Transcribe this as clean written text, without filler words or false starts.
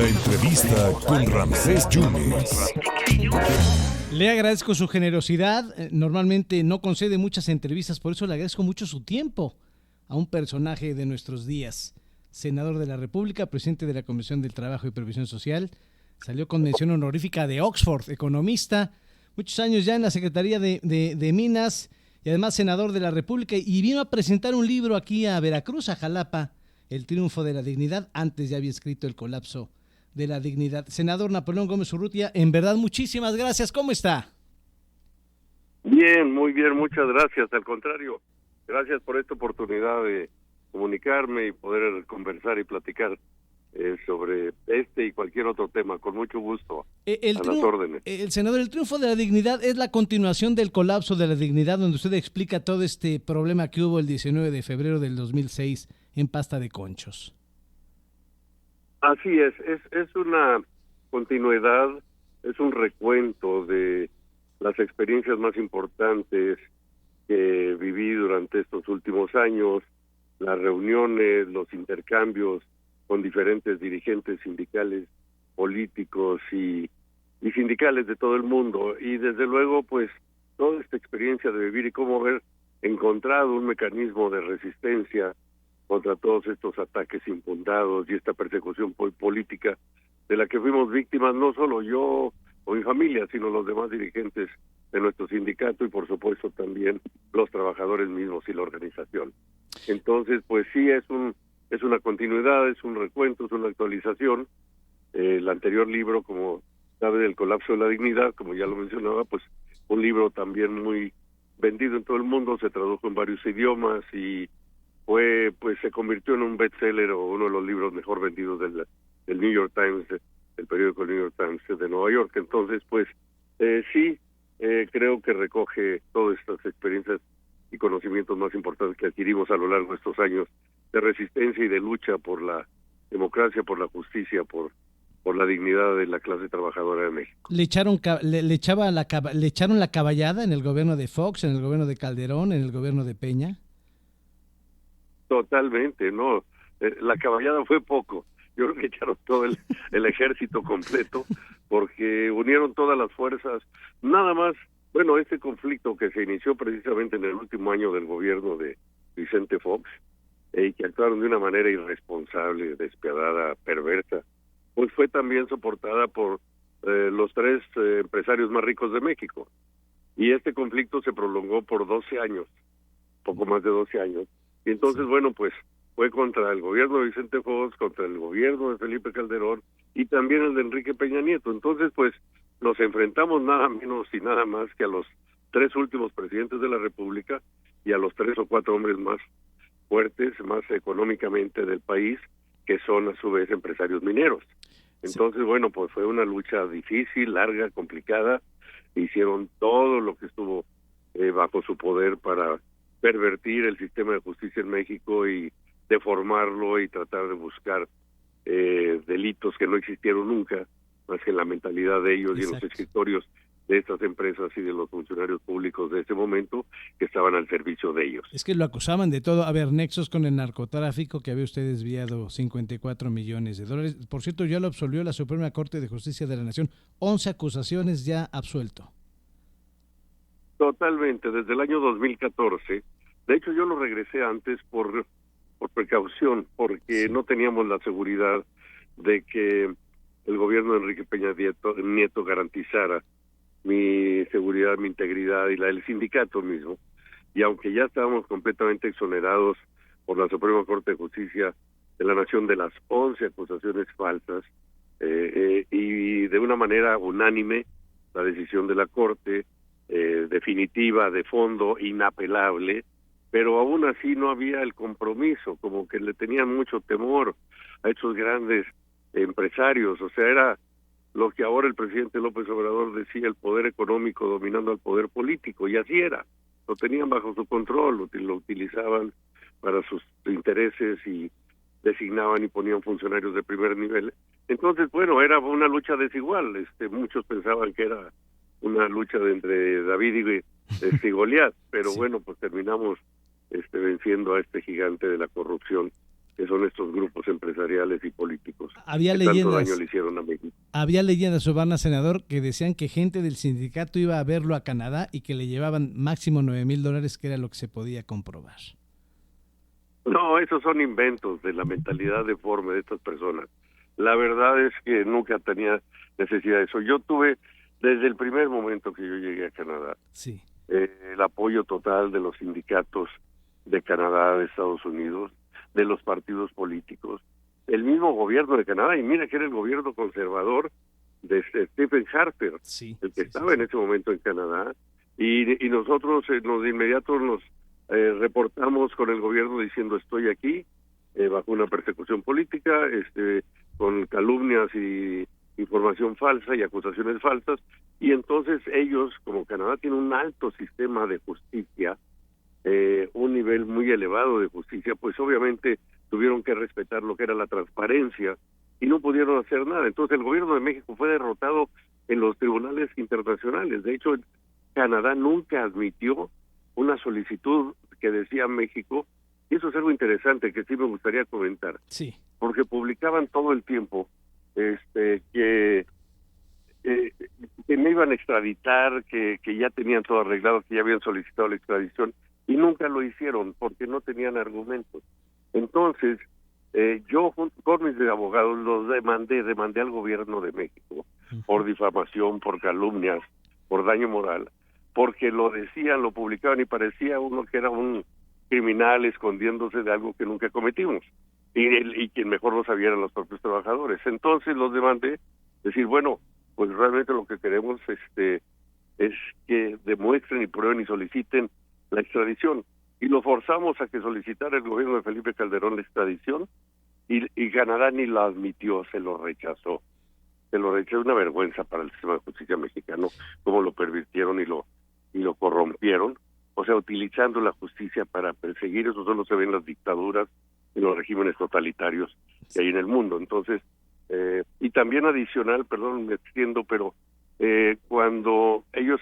La entrevista con Ramsés Yunes. Le agradezco su generosidad. Normalmente no concede muchas entrevistas, por eso le agradezco mucho su tiempo a un personaje de nuestros días. Senador de la República, presidente de la Comisión del Trabajo y Previsión Social, salió con mención honorífica de Oxford, economista, muchos años ya en la Secretaría de Minas y además senador de la República, y vino a presentar un libro aquí a Veracruz, a Jalapa, El triunfo de la dignidad. Antes ya había escrito El colapso de la dignidad. Senador Napoleón Gómez Urrutia, en verdad muchísimas gracias. ¿Cómo está? Bien, muy bien, muchas gracias. Al contrario, gracias por esta oportunidad de comunicarme y poder conversar y platicar sobre este y cualquier otro tema, con mucho gusto, a las órdenes. Senador, el triunfo de la dignidad es la continuación del colapso de la dignidad, donde usted explica todo este problema que hubo el 19 de febrero del 2006 en Pasta de Conchos. Así es una continuidad, es un recuento de las experiencias más importantes que viví durante estos últimos años, las reuniones, los intercambios con diferentes dirigentes sindicales, políticos y sindicales de todo el mundo, y desde luego pues toda esta experiencia de vivir y cómo haber encontrado un mecanismo de resistencia contra todos estos ataques infundados y esta persecución política de la que fuimos víctimas, no solo yo o mi familia, sino los demás dirigentes de nuestro sindicato y por supuesto también los trabajadores mismos y la organización. Entonces, pues sí, es una continuidad, es un recuento, es una actualización. El anterior libro, como sabe, del colapso de la dignidad, como ya lo mencionaba, pues un libro también muy vendido en todo el mundo, se tradujo en varios idiomas y se convirtió en un bestseller o uno de los libros mejor vendidos del New York Times, el periódico New York Times de Nueva York. Entonces, pues creo que recoge todas estas experiencias y conocimientos más importantes que adquirimos a lo largo de estos años de resistencia y de lucha por la democracia, por la justicia, por la dignidad de la clase trabajadora de México. ¿Le echaron la caballada en el gobierno de Fox, en el gobierno de Calderón, en el gobierno de Peña? Totalmente, no. La caballada fue poco. Yo creo que echaron todo el ejército completo, porque unieron todas las fuerzas. Nada más, bueno, este conflicto que se inició precisamente en el último año del gobierno de Vicente Fox, y que actuaron de una manera irresponsable, despiadada, perversa, pues fue también soportada por los tres empresarios más ricos de México. Y este conflicto se prolongó por 12 años, poco más de 12 años. Y entonces, bueno, pues fue contra el gobierno de Vicente Fox, contra el gobierno de Felipe Calderón y también el de Enrique Peña Nieto. Entonces, pues nos enfrentamos nada menos y nada más que a los tres últimos presidentes de la República y a los 3 o 4 hombres más fuertes, más económicamente del país, que son a su vez empresarios mineros. Entonces, bueno, pues fue una lucha difícil, larga, complicada. Hicieron todo lo que estuvo bajo su poder para pervertir el sistema de justicia en México y deformarlo y tratar de buscar delitos que no existieron nunca, más que en la mentalidad de ellos. Exacto. Y en los escritorios de estas empresas y de los funcionarios públicos de ese momento que estaban al servicio de ellos. Es que lo acusaban de todo, nexos con el narcotráfico, que había usted desviado 54 millones de dólares. Por cierto, ya lo absolvió la Suprema Corte de Justicia de la Nación, 11 acusaciones ya absuelto. Totalmente, desde el año 2014. De hecho, yo lo regresé antes por precaución, porque no teníamos la seguridad de que el gobierno de Enrique Peña Nieto garantizara mi seguridad, mi integridad y la del sindicato mismo. Y aunque ya estábamos completamente exonerados por la Suprema Corte de Justicia de la Nación de las 11 acusaciones falsas, y de una manera unánime, la decisión de la Corte, definitiva, de fondo, inapelable, pero aún así no había el compromiso, como que le tenían mucho temor a estos grandes empresarios. O sea, era lo que ahora el presidente López Obrador decía, el poder económico dominando al poder político, y así era. Lo tenían bajo su control, lo utilizaban para sus intereses y designaban y ponían funcionarios de primer nivel. Entonces, bueno, era una lucha desigual. Muchos pensaban que era una lucha entre David y Goliat, pero sí. Bueno, pues terminamos venciendo a este gigante de la corrupción que son estos grupos empresariales y políticos Había que tanto leyendas. daño le hicieron a México. Había leyendas, Giovanna, senador, que decían que gente del sindicato iba a verlo a Canadá y que le llevaban máximo $9,000, que era lo que se podía comprobar. No, esos son inventos de la mentalidad deforme de estas personas. La verdad es que nunca tenía necesidad de eso. Yo tuve, desde el primer momento que yo llegué a Canadá, Sí. El apoyo total de los sindicatos de Canadá, de Estados Unidos, de los partidos políticos, el mismo gobierno de Canadá, y mira que era el gobierno conservador de Stephen Harper, Sí, el que sí, estaba sí, en ese momento en Canadá, y nosotros de inmediato nos reportamos con el gobierno diciendo estoy aquí, bajo una persecución política, con calumnias y información falsa y acusaciones falsas, y entonces ellos, como Canadá tiene un alto sistema de justicia, un nivel muy elevado de justicia, pues obviamente tuvieron que respetar lo que era la transparencia y no pudieron hacer nada. Entonces el gobierno de México fue derrotado en los tribunales internacionales. De hecho, Canadá nunca admitió una solicitud que decía México, y eso es algo interesante que sí me gustaría comentar, sí. porque publicaban todo el tiempo que me iban a extraditar, que ya tenían todo arreglado, que ya habían solicitado la extradición, y nunca lo hicieron porque no tenían argumentos. Entonces, yo con mis abogados los demandé al gobierno de México por difamación, por calumnias, por daño moral, porque lo decían, lo publicaban y parecía uno que era un criminal escondiéndose de algo que nunca cometimos. Y quien mejor lo sabía eran los propios trabajadores. Entonces los demandé, decir, bueno, pues realmente lo que queremos es que demuestren y prueben y soliciten la extradición. Y lo forzamos a que solicitara el gobierno de Felipe Calderón la extradición, y Canadá ni la admitió, se lo rechazó. Se lo rechazó, una vergüenza para el sistema de justicia mexicano, cómo lo pervirtieron y lo corrompieron, o sea, utilizando la justicia para perseguir. Eso solo se ve en las dictaduras y los regímenes totalitarios que hay en el mundo. Entonces, y también adicional, perdón, me extiendo, pero cuando ellos